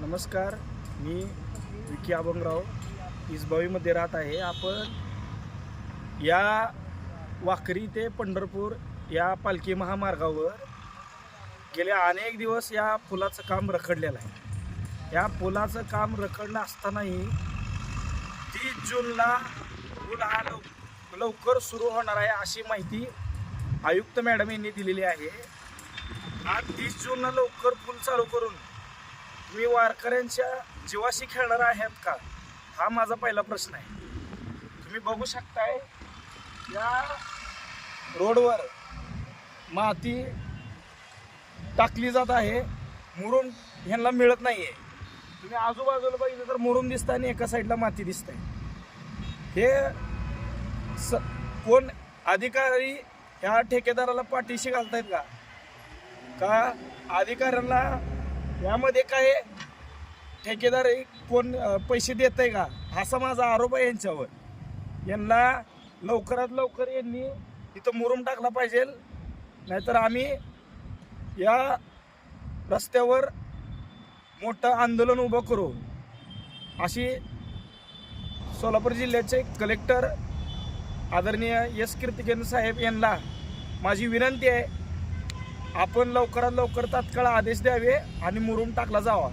नमस्कार, मी विकी अभंगराव इसबावीमध्ये राहत आहे. आपण या वाखरी ते पंढरपूर या पालखी महामार्गावर गेले अनेक दिवस या पुलाचं काम रखडलेलं आहे. या पुलाचं काम रखडलं असतानाही 30 जूनला पूल हा लवकर सुरू होणार आहे अशी माहिती आयुक्त मॅडम यांनी दिलेली आहे. आज 30 जूनला लवकर पूल चालू करून तुम्ही वारकऱ्यांच्या जीवाशी खेळणार आहेत का, हा माझा पहिला प्रश्न आहे. तुम्ही बघू शकताय या रोडवर माती टाकली जात आहे. मुरुम ह्यांना मिळत नाहीये. तुम्ही आजूबाजूला बघितलं तर मुरुम दिसतं आणि एका साईडला माती दिसतंय. हे कोण अधिकारी ह्या ठेकेदाराला पाठीशी घालतायत का अधिकाऱ्यांना यामध्ये काय ठेकेदार कोण पैसे देत आहे का, असा माझा आरोप आहे यांच्यावर. यांना लवकरात लवकर यांनी इथं मुरुम टाकला पाहिजे, नाहीतर आम्ही या रस्त्यावर मोठं आंदोलन उभं करू अशी सोलापूर जिल्ह्याचे कलेक्टर आदरणीय एस कीर्तिकेन साहेब यांना माझी विनंती आहे. आपण लवकरात लवकर तात्काळ आदेश द्यावे आणि मुरुम टाकला जावा.